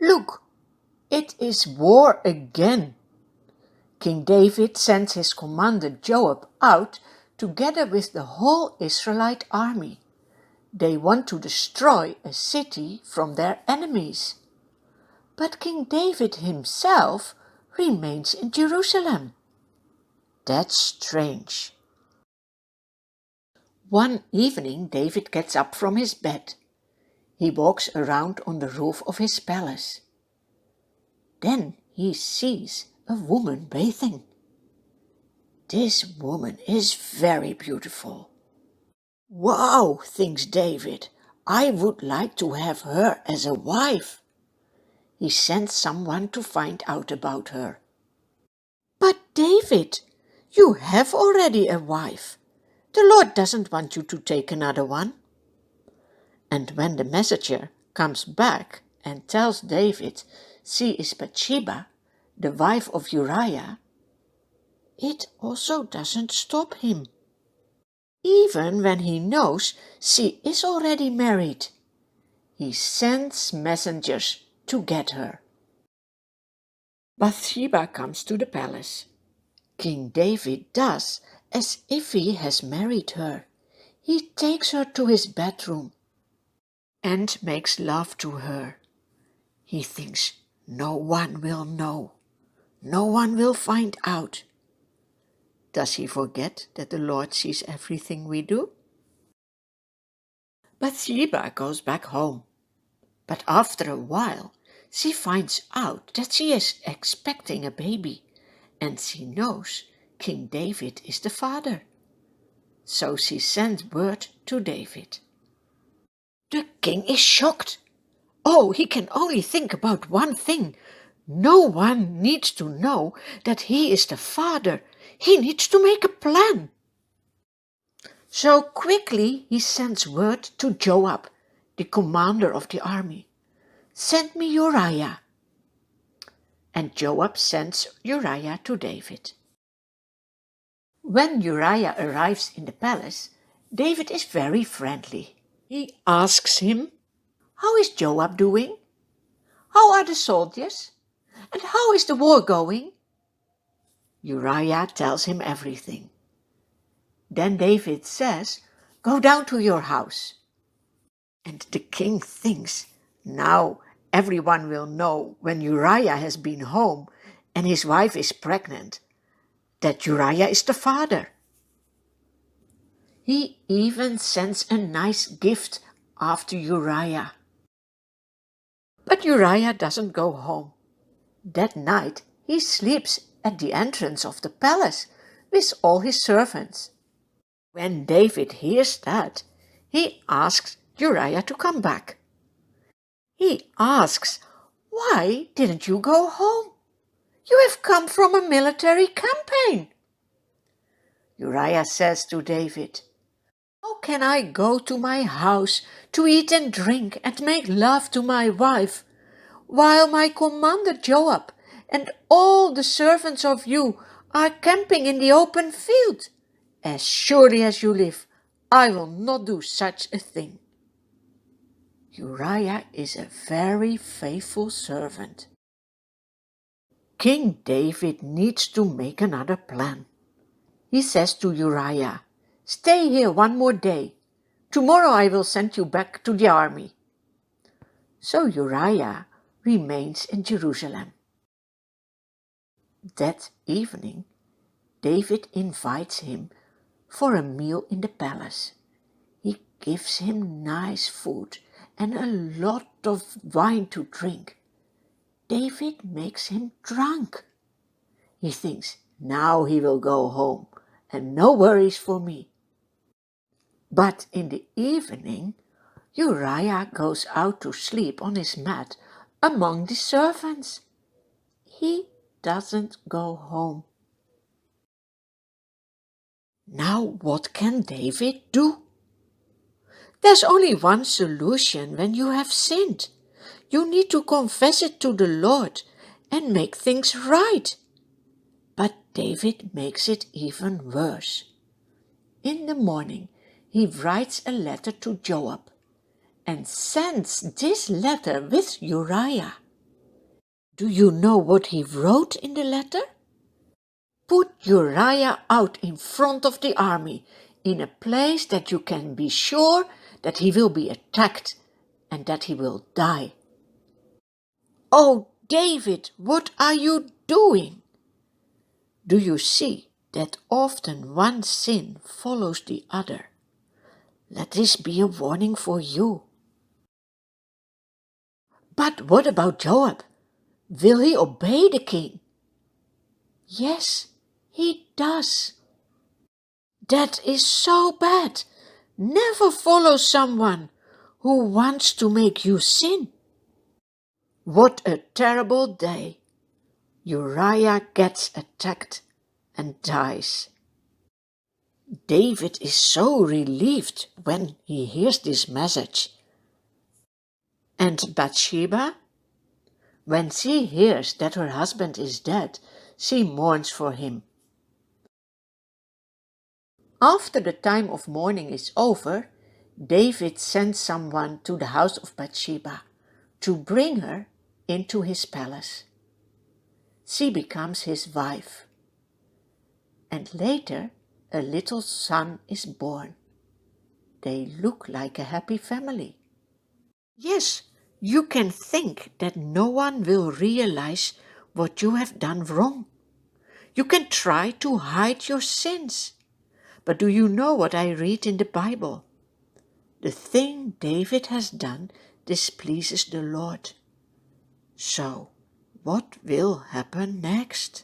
Look, it is war again. King David sends his commander Joab out together with the whole Israelite army. They want to destroy a city from their enemies. But King David himself remains in Jerusalem. That's strange. One evening David gets up from his bed. He walks around on the roof of his palace. Then he sees a woman bathing. This woman is very beautiful. Wow, thinks David, I would like to have her as a wife. He sends someone to find out about her. But David, you have already a wife. The Lord doesn't want you to take another one. And when the messenger comes back and tells David she is Bathsheba, the wife of Uriah, it also doesn't stop him. Even when he knows she is already married, he sends messengers to get her. Bathsheba comes to the palace. King David does as if he has married her. He takes her to his bedroom and makes love to her. He thinks no one will know. No one will find out. Does he forget that the Lord sees everything we do? Bathsheba goes back home. But after a while, she finds out that she is expecting a baby, and she knows King David is the father. So she sends word to David. The king is shocked. Oh, he can only think about one thing. No one needs to know that he is the father. He needs to make a plan. So quickly he sends word to Joab, the commander of the army. Send me Uriah. And Joab sends Uriah to David. When Uriah arrives in the palace, David is very friendly. He asks him, "How is Joab doing? How are the soldiers? And how is the war going?" Uriah tells him everything. Then David says, "Go down to your house." And the king thinks, now everyone will know when Uriah has been home and his wife is pregnant, that Uriah is the father. He even sends a nice gift after Uriah. But Uriah doesn't go home. That night he sleeps at the entrance of the palace with all his servants. When David hears that, he asks Uriah to come back. He asks, "Why didn't you go home? You have come from a military campaign." Uriah says to David, "How can I go to my house to eat and drink and make love to my wife, while my commander Joab and all the servants of you are camping in the open field? As surely as you live, I will not do such a thing." Uriah is a very faithful servant. King David needs to make another plan. He says to Uriah, "Stay here one more day. Tomorrow I will send you back to the army." So Uriah remains in Jerusalem. That evening, David invites him for a meal in the palace. He gives him nice food and a lot of wine to drink. David makes him drunk. He thinks, now he will go home and no worries for me. But in the evening, Uriah goes out to sleep on his mat among the servants. He doesn't go home. Now what can David do? There's only one solution when you have sinned. You need to confess it to the Lord and make things right. But David makes it even worse. In the morning, he writes a letter to Joab and sends this letter with Uriah. Do you know what he wrote in the letter? Put Uriah out in front of the army, in a place that you can be sure that he will be attacked and that he will die. Oh, David, what are you doing? Do you see that often one sin follows the other? Let this be a warning for you. But what about Joab? Will he obey the king? Yes, he does. That is so bad. Never follow someone who wants to make you sin. What a terrible day. Uriah gets attacked and dies. David is so relieved when he hears this message. And Bathsheba? When she hears that her husband is dead, she mourns for him. After the time of mourning is over, David sends someone to the house of Bathsheba to bring her into his palace. She becomes his wife, and later a little son is born. They look like a happy family. Yes, you can think that no one will realize what you have done wrong. You can try to hide your sins. But do you know what I read in the Bible? The thing David has done displeases the Lord. So, what will happen next?